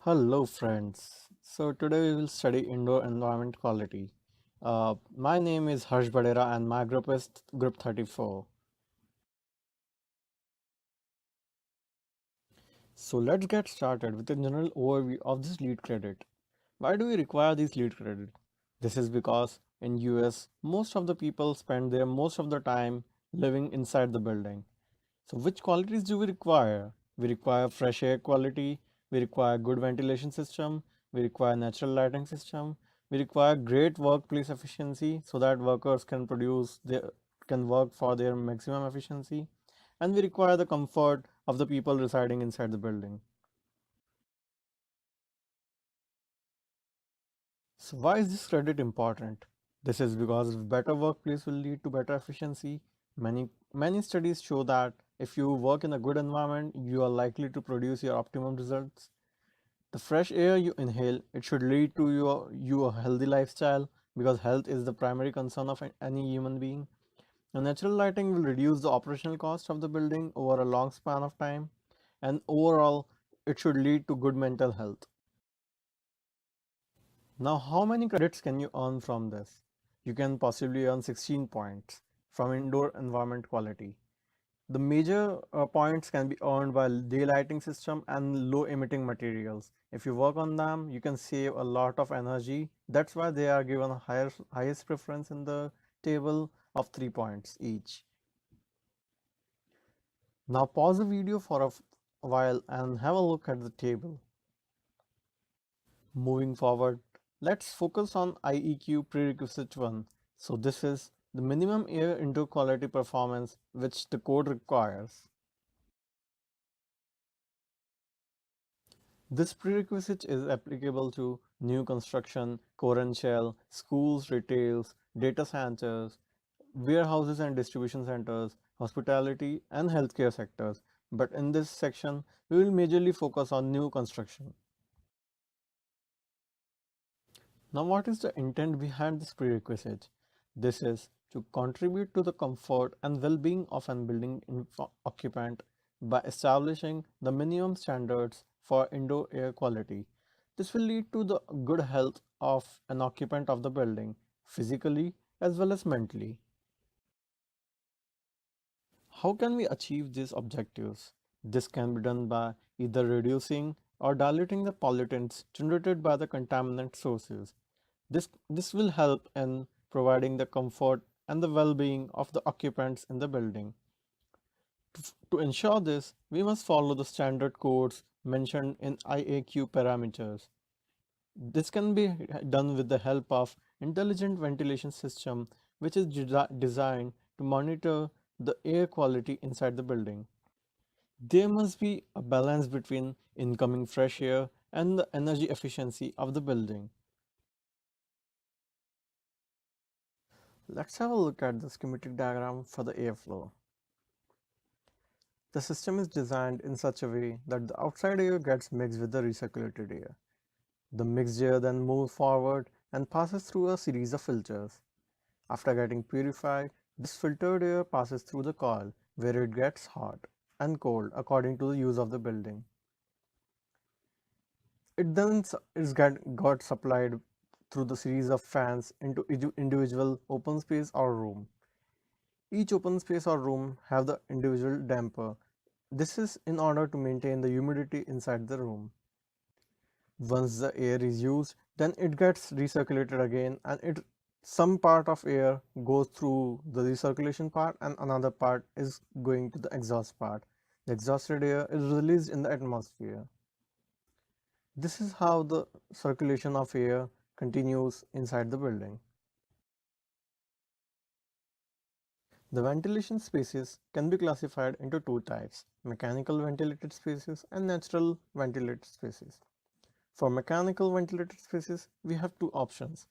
Hello friends. So today we will study indoor environment quality. My name is Harsh Badera and my group is group 34. So let's get started with a general overview of this lead credit. Why do we require this lead credit? This is because in US most of the people spend their most of the time living inside the building. So which qualities do we require? We require fresh air quality, we require good ventilation system, we require natural lighting system, we require great workplace efficiency so that workers can work for their maximum efficiency, and we require the comfort of the people residing inside the building. So why is this credit important? This is because better workplace will lead to better efficiency. Many studies show that if you work in a good environment, you are likely to produce your optimum results. The fresh air you inhale, it should lead to you a healthy lifestyle because health is the primary concern of any human being. The natural lighting will reduce the operational cost of the building over a long span of time, and overall, it should lead to good mental health. Now, how many credits can you earn from this? You can possibly earn 16 points from indoor environment quality. The major points can be earned by daylighting system and low emitting materials. If you work on them, you can save a lot of energy. That's why they are given a highest preference in the table of 3 points each. Now pause the video for a while and have a look at the table. Moving forward, let's focus on IEQ prerequisite 1. So this is the minimum air indoor quality performance which the code requires. This prerequisite is applicable to new construction, core and shell, schools, retails, data centers, warehouses and distribution centers, hospitality, and healthcare sectors. But in this section, we will majorly focus on new construction. Now, what is the intent behind this prerequisite? This is to contribute to the comfort and well-being of an building occupant by establishing the minimum standards for indoor air quality. This will lead to the good health of an occupant of the building, physically as well as mentally. How can we achieve these objectives? This can be done by either reducing or diluting the pollutants generated by the contaminant sources. This will help in providing the comfort and the well-being of the occupants in the building. To ensure this, we must follow the standard codes mentioned in IAQ parameters. This can be done with the help of intelligent ventilation system which is designed to monitor the air quality inside the building. There must be a balance between incoming fresh air and the energy efficiency of the building. Let's have a look at the schematic diagram for the airflow. The system is designed in such a way that the outside air gets mixed with the recirculated air. The mixed air then moves forward and passes through a series of filters. After getting purified, this filtered air passes through the coil where it gets hot and cold according to the use of the building. It then got supplied through the series of fans into individual open space or room. Each open space or room have the individual damper. This is in order to maintain the humidity inside the room. Once the air is used, then it gets recirculated again, and some part of air goes through the recirculation part and another part is going to the exhaust part. The exhausted air is released in the atmosphere. This is how the circulation of air continues inside the building. The ventilation spaces can be classified into two types: mechanical ventilated spaces and natural ventilated spaces. For mechanical ventilated spaces, we have two options.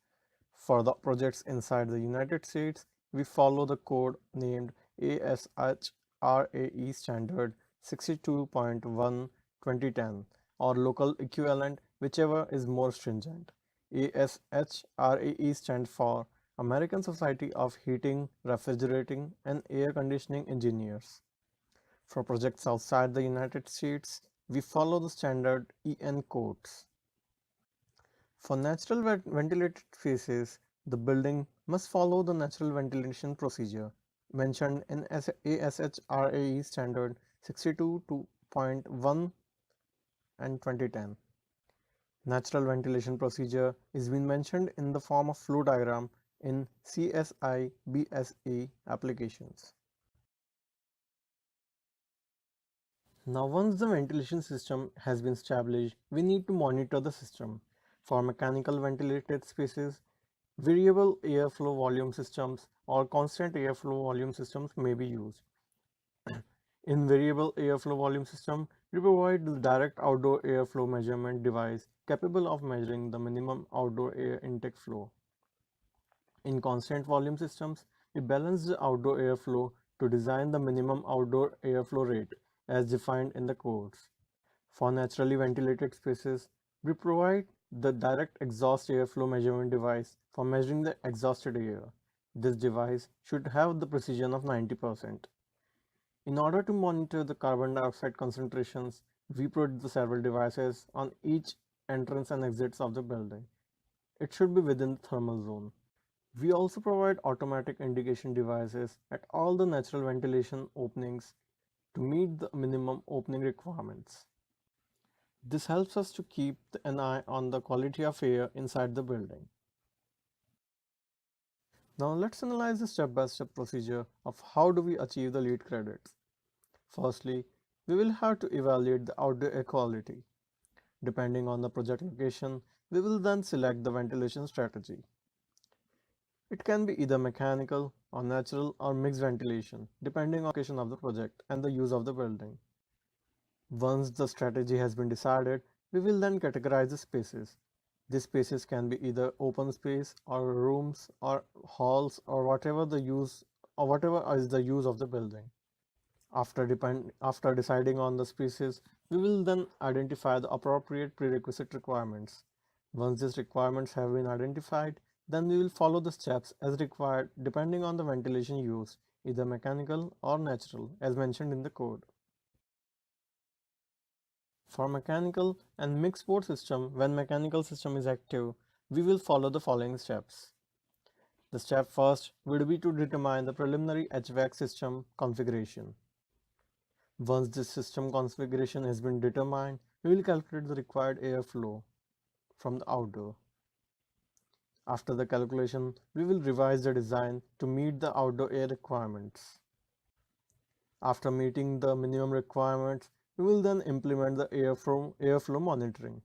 For the projects inside the United States, we follow the code named ASHRAE standard 62.1 2010 or local equivalent, whichever is more stringent. ASHRAE stands for American Society of Heating, Refrigerating and Air Conditioning Engineers. For projects outside the United States, we follow the standard EN codes. For natural ventilated spaces, the building must follow the natural ventilation procedure mentioned in ASHRAE standard 62.1 and 2010. Natural ventilation procedure is being mentioned in the form of flow diagram in CSI BSA applications. Now once the ventilation system has been established, we need to monitor the system. For mechanical ventilated spaces, variable airflow volume systems or constant airflow volume systems may be used. In variable airflow volume system, we provide the direct outdoor airflow measurement device capable of measuring the minimum outdoor air intake flow. In constant volume systems, we balance the outdoor airflow to design the minimum outdoor airflow rate as defined in the codes. For naturally ventilated spaces, we provide the direct exhaust airflow measurement device for measuring the exhausted air. This device should have the precision of 90%. In order to monitor the carbon dioxide concentrations, we put the several devices on each entrance and exits of the building. It should be within the thermal zone. We also provide automatic indication devices at all the natural ventilation openings to meet the minimum opening requirements. This helps us to keep an eye on the quality of air inside the building. Now let's analyze the step-by-step procedure of how do we achieve the LEED credits. Firstly, we will have to evaluate the outdoor air quality. Depending on the project location, we will then select the ventilation strategy. It can be either mechanical or natural or mixed ventilation, depending on the location of the project and the use of the building. Once the strategy has been decided, we will then categorize the spaces. These spaces can be either open space or rooms or halls or whatever is the use of the building. After deciding on the species, we will then identify the appropriate prerequisite requirements. Once these requirements have been identified, then we will follow the steps as required depending on the ventilation used, either mechanical or natural, as mentioned in the code. For mechanical and mixed port system, when mechanical system is active, we will follow the following steps. The step first would be to determine the preliminary HVAC system configuration. Once this system configuration has been determined, we will calculate the required airflow from the outdoor. After the calculation, we will revise the design to meet the outdoor air requirements. After meeting the minimum requirements, we will then implement the airflow monitoring.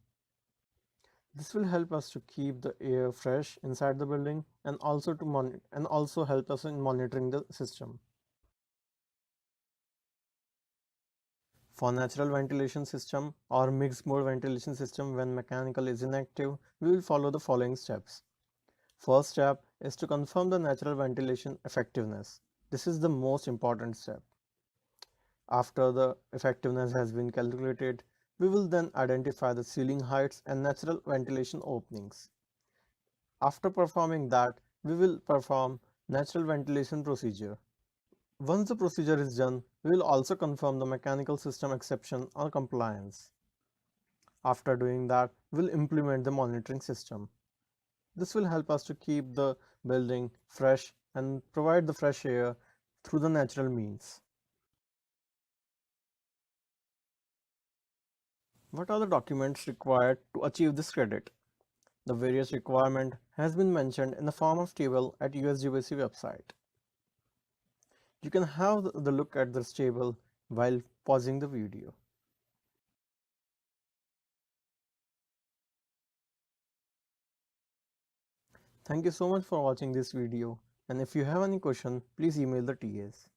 This will help us to keep the air fresh inside the building and also help us in monitoring the system. For natural ventilation system or mixed mode ventilation system when mechanical is inactive, we will follow the following steps. First step is to confirm the natural ventilation effectiveness. This is the most important step. After the effectiveness has been calculated, we will then identify the ceiling heights and natural ventilation openings. After performing that, we will perform natural ventilation procedure. Once the procedure is done, we will also confirm the mechanical system exception or compliance. After doing that, we will implement the monitoring system. This will help us to keep the building fresh and provide the fresh air through the natural means. What are the documents required to achieve this credit? The various requirement has been mentioned in the form of table at USGBC website. You can have the look at this table while pausing the video. Thank you so much for watching this video, and if you have any question, please email the TAs.